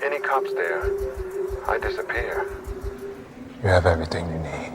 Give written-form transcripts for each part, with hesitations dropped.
there any cops there, I disappear. You have everything you need.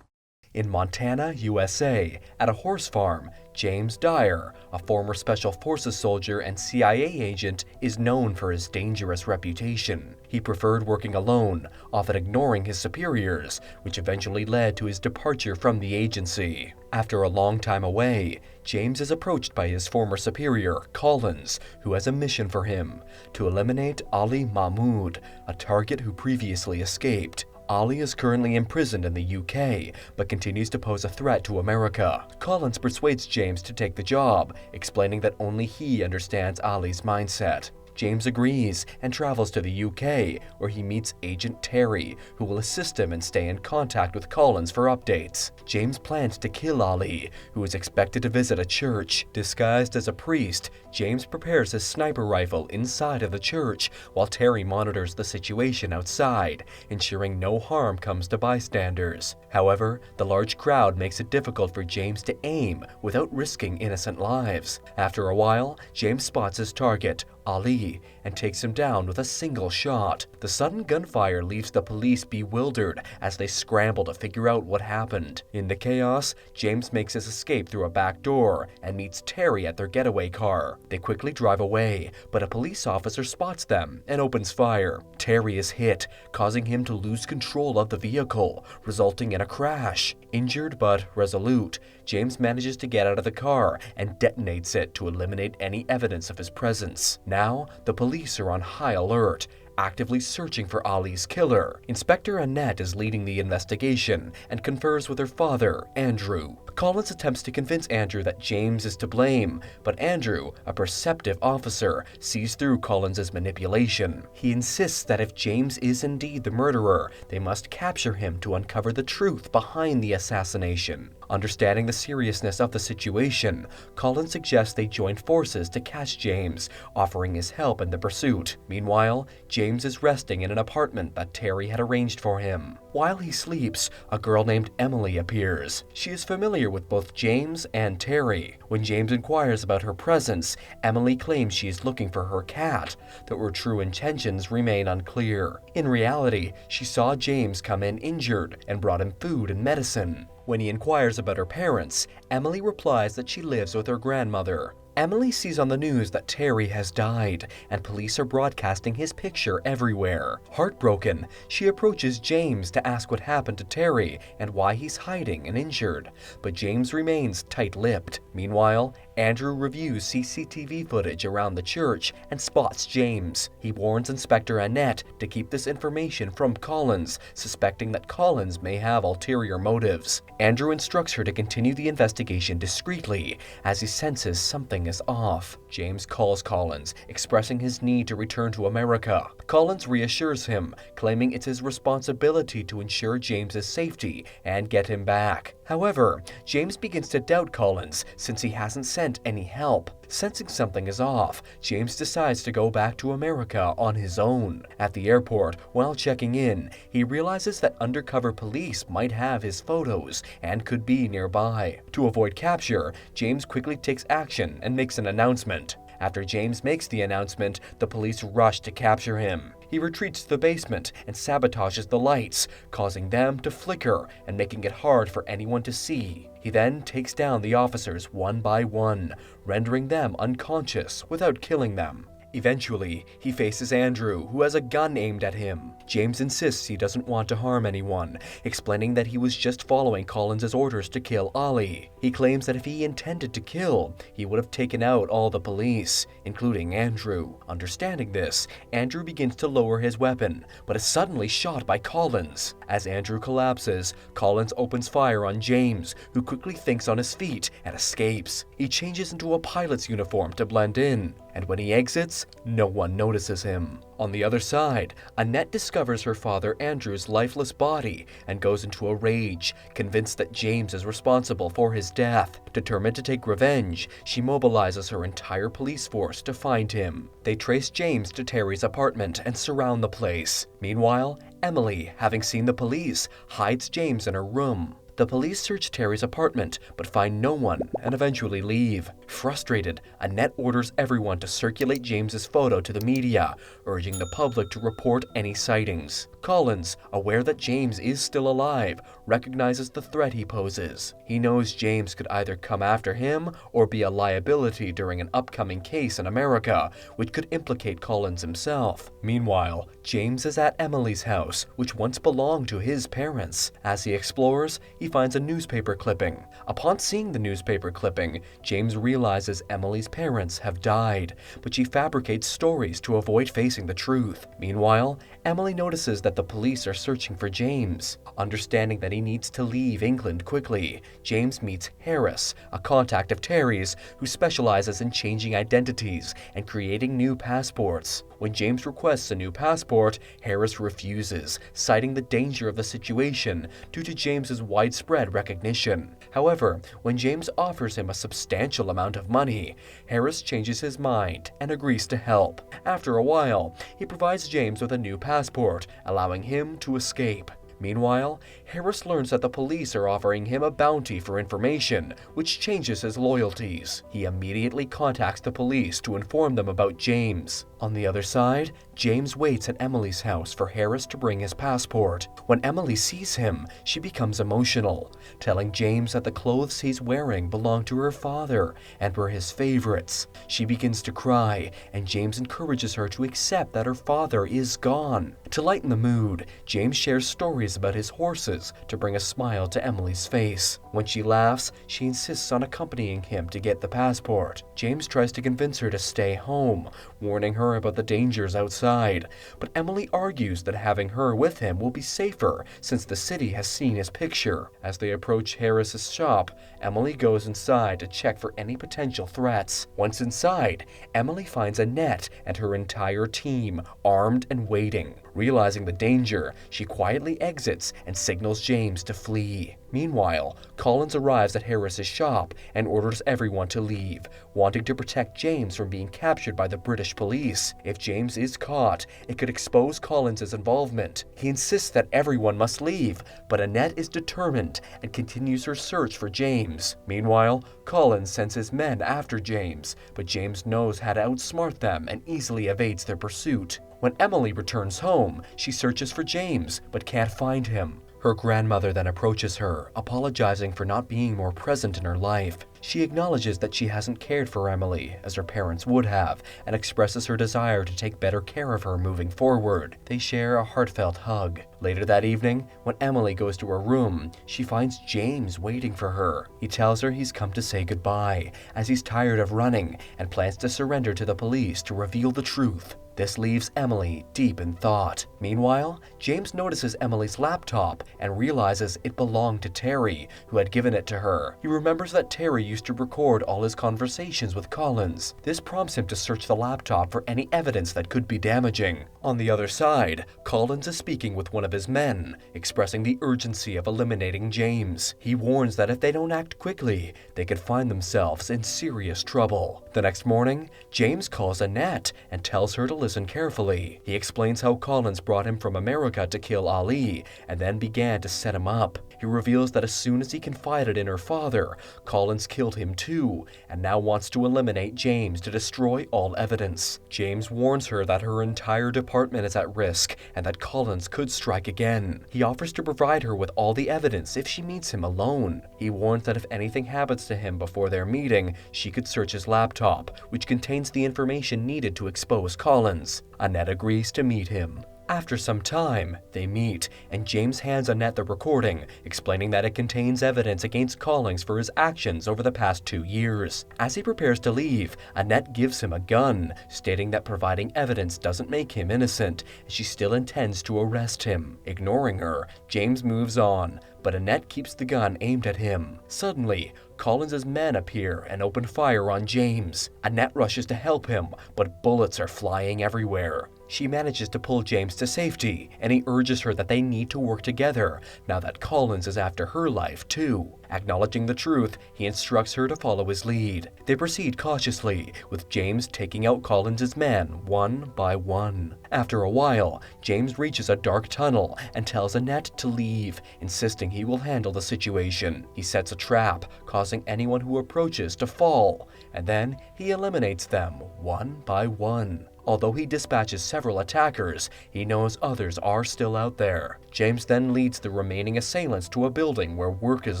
In Montana, USA, at a horse farm, James Dyer, a former Special Forces soldier and CIA agent, is known for his dangerous reputation. He preferred working alone, often ignoring his superiors, which eventually led to his departure from the agency. After a long time away, James is approached by his former superior, Collins, who has a mission for him: to eliminate Ali Mahmoud, a target who previously escaped. Ali is currently imprisoned in the UK, but continues to pose a threat to America. Collins persuades James to take the job, explaining that only he understands Ali's mindset. James agrees and travels to the UK, where he meets Agent Terry, who will assist him and stay in contact with Collins for updates. James plans to kill Ali, who is expected to visit a church. Disguised as a priest, James prepares his sniper rifle inside of the church, while Terry monitors the situation outside, ensuring no harm comes to bystanders. However, the large crowd makes it difficult for James to aim without risking innocent lives. After a while, James spots his target, Ali, and takes him down with a single shot. The sudden gunfire leaves the police bewildered as they scramble to figure out what happened. In the chaos, James makes his escape through a back door and meets Terry at their getaway car. They quickly drive away, but a police officer spots them and opens fire. Terry is hit, causing him to lose control of the vehicle, resulting in a crash. Injured but resolute, James manages to get out of the car and detonates it to eliminate any evidence of his presence. Now, the police are on high alert, actively searching for Ali's killer. Inspector Annette is leading the investigation and confers with her father, Andrew. Collins attempts to convince Andrew that James is to blame, but Andrew, a perceptive officer, sees through Collins' manipulation. He insists that if James is indeed the murderer, they must capture him to uncover the truth behind the assassination. Understanding the seriousness of the situation, Collins suggests they join forces to catch James, offering his help in the pursuit. Meanwhile, James is resting in an apartment that Terry had arranged for him. While he sleeps, a girl named Emily appears. She is familiar with both James and Terry. When James inquires about her presence, Emily claims she is looking for her cat, though her true intentions remain unclear. In reality, she saw James come in injured and brought him food and medicine. When he inquires about her parents, Emily replies that she lives with her grandmother. Emily sees on the news that Terry has died, and police are broadcasting his picture everywhere. Heartbroken, she approaches James to ask what happened to Terry and why he's hiding and injured, but James remains tight-lipped. Meanwhile, Andrew reviews CCTV footage around the church and spots James. He warns Inspector Annette to keep this information from Collins, suspecting that Collins may have ulterior motives. Andrew instructs her to continue the investigation discreetly, as he senses something is off. James calls Collins, expressing his need to return to America. Collins reassures him, claiming it's his responsibility to ensure James's safety and get him back. However, James begins to doubt Collins since he hasn't sent any help. Sensing something is off, James decides to go back to America on his own. At the airport, while checking in, he realizes that undercover police might have his photos and could be nearby. To avoid capture, James quickly takes action and makes an announcement. After James makes the announcement, the police rush to capture him. He retreats to the basement and sabotages the lights, causing them to flicker and making it hard for anyone to see. He then takes down the officers one by one, rendering them unconscious without killing them. Eventually, he faces Andrew, who has a gun aimed at him. James insists he doesn't want to harm anyone, explaining that he was just following Collins' orders to kill Ali. He claims that if he intended to kill, he would have taken out all the police, including Andrew. Understanding this, Andrew begins to lower his weapon, but is suddenly shot by Collins. As Andrew collapses, Collins opens fire on James, who quickly thinks on his feet and escapes. He changes into a pilot's uniform to blend in, and when he exits, no one notices him. On the other side, Annette discovers her father Andrew's lifeless body and goes into a rage, convinced that James is responsible for his death. Determined to take revenge, she mobilizes her entire police force to find him. They trace James to Terry's apartment and surround the place. Meanwhile, Emily, having seen the police, hides James in her room. The police search Terry's apartment, but find no one and eventually leave. Frustrated, Annette orders everyone to circulate James's photo to the media, urging the public to report any sightings. Collins, aware that James is still alive, recognizes the threat he poses. He knows James could either come after him or be a liability during an upcoming case in America, which could implicate Collins himself. Meanwhile, James is at Emily's house, which once belonged to his parents. As he explores, he finds a newspaper clipping. Upon seeing the newspaper clipping, James realizes Emily's parents have died, but she fabricates stories to avoid facing the truth. Meanwhile, Emily notices that the police are searching for James. Understanding that he needs to leave England quickly, James meets Harris, a contact of Terry's who specializes in changing identities and creating new passports. When James requests a new passport, Harris refuses, citing the danger of the situation due to James's widespread recognition. However, when James offers him a substantial amount of money, Harris changes his mind and agrees to help. After a while, he provides James with a new passport, allowing him to escape. Meanwhile, Harris learns that the police are offering him a bounty for information, which changes his loyalties. He immediately contacts the police to inform them about James. On the other side, James waits at Emily's house for Harris to bring his passport. When Emily sees him, she becomes emotional, telling James that the clothes he's wearing belong to her father and were his favorites. She begins to cry, and James encourages her to accept that her father is gone. To lighten the mood, James shares stories about his horses to bring a smile to Emily's face. When she laughs, she insists on accompanying him to get the passport. James tries to convince her to stay home, warning her about the dangers outside, but Emily argues that having her with him will be safer since the city has seen his picture. As they approach Harris's shop, Emily goes inside to check for any potential threats. Once inside, Emily finds Annette and her entire team armed and waiting. Realizing the danger, she quietly exits and signals James to flee. Meanwhile, Collins arrives at Harris's shop and orders everyone to leave, wanting to protect James from being captured by the British police. If James is caught, it could expose Collins' involvement. He insists that everyone must leave, but Annette is determined and continues her search for James. Meanwhile, Collins sends his men after James, but James knows how to outsmart them and easily evades their pursuit. When Emily returns home, she searches for James, but can't find him. Her grandmother then approaches her, apologizing for not being more present in her life. She acknowledges that she hasn't cared for Emily, as her parents would have, and expresses her desire to take better care of her moving forward. They share a heartfelt hug. Later that evening, when Emily goes to her room, she finds James waiting for her. He tells her he's come to say goodbye, as he's tired of running and plans to surrender to the police to reveal the truth. This leaves Emily deep in thought. Meanwhile, James notices Emily's laptop and realizes it belonged to Terry, who had given it to her. He remembers that Terry used to record all his conversations with Collins. This prompts him to search the laptop for any evidence that could be damaging. On the other side, Collins is speaking with one of his men, expressing the urgency of eliminating James. He warns that if they don't act quickly, they could find themselves in serious trouble. The next morning, James calls Annette and tells her to listen carefully. He explains how Collins brought him from America to kill Ali and then began to set him up. He reveals that as soon as he confided in her father, Collins killed him too, and now wants to eliminate James to destroy all evidence. James warns her that her entire department is at risk and that Collins could strike again. He offers to provide her with all the evidence if she meets him alone. He warns that if anything happens to him before their meeting, she could search his laptop, which contains the information needed to expose Collins. Annette agrees to meet him. After some time, they meet, and James hands Annette the recording, explaining that it contains evidence against Collins for his actions over the past 2 years. As he prepares to leave, Annette gives him a gun, stating that providing evidence doesn't make him innocent, and she still intends to arrest him. Ignoring her, James moves on, but Annette keeps the gun aimed at him. Suddenly, Collins' men appear and open fire on James. Annette rushes to help him, but bullets are flying everywhere. She manages to pull James to safety, and he urges her that they need to work together now that Collins is after her life too. Acknowledging the truth, he instructs her to follow his lead. They proceed cautiously, with James taking out Collins's men one by one. After a while, James reaches a dark tunnel and tells Annette to leave, insisting he will handle the situation. He sets a trap, causing anyone who approaches to fall, and then he eliminates them one by one. Although he dispatches several attackers, he knows others are still out there. James then leads the remaining assailants to a building where work is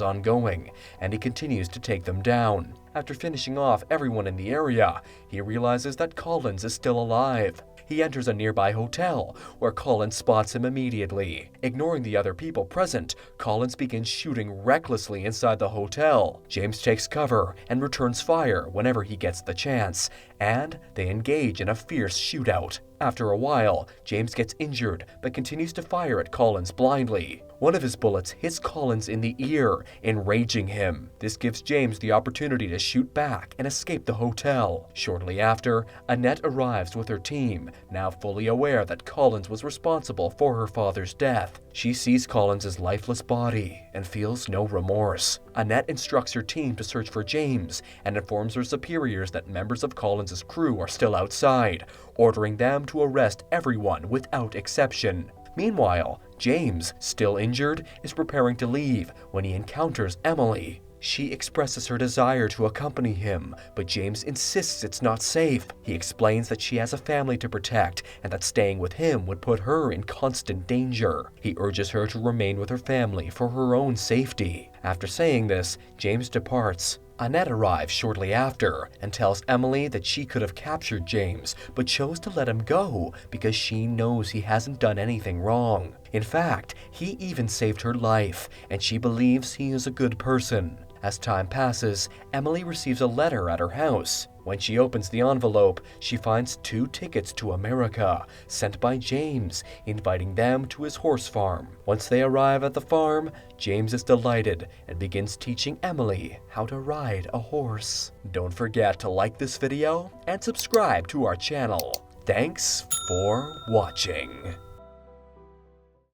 ongoing, and he continues to take them down. After finishing off everyone in the area, he realizes that Collins is still alive. He enters a nearby hotel, where Collins spots him immediately. Ignoring the other people present, Collins begins shooting recklessly inside the hotel. James takes cover and returns fire whenever he gets the chance, and they engage in a fierce shootout. After a while, James gets injured but continues to fire at Collins blindly. One of his bullets hits Collins in the ear, enraging him. This gives James the opportunity to shoot back and escape the hotel. Shortly after, Annette arrives with her team, now fully aware that Collins was responsible for her father's death. She sees Collins' lifeless body and feels no remorse. Annette instructs her team to search for James and informs her superiors that members of Collins' crew are still outside, ordering them to arrest everyone without exception. Meanwhile, James, still injured, is preparing to leave when he encounters Emily. She expresses her desire to accompany him, but James insists it's not safe. He explains that she has a family to protect and that staying with him would put her in constant danger. He urges her to remain with her family for her own safety. After saying this, James departs. Annette arrives shortly after and tells Emily that she could have captured James, but chose to let him go because she knows he hasn't done anything wrong. In fact, he even saved her life, and she believes he is a good person. As time passes, Emily receives a letter at her house. When she opens the envelope, she finds 2 tickets to America, sent by James, inviting them to his horse farm. Once they arrive at the farm, James is delighted and begins teaching Emily how to ride a horse. Don't forget to like this video and subscribe to our channel. Thanks for watching.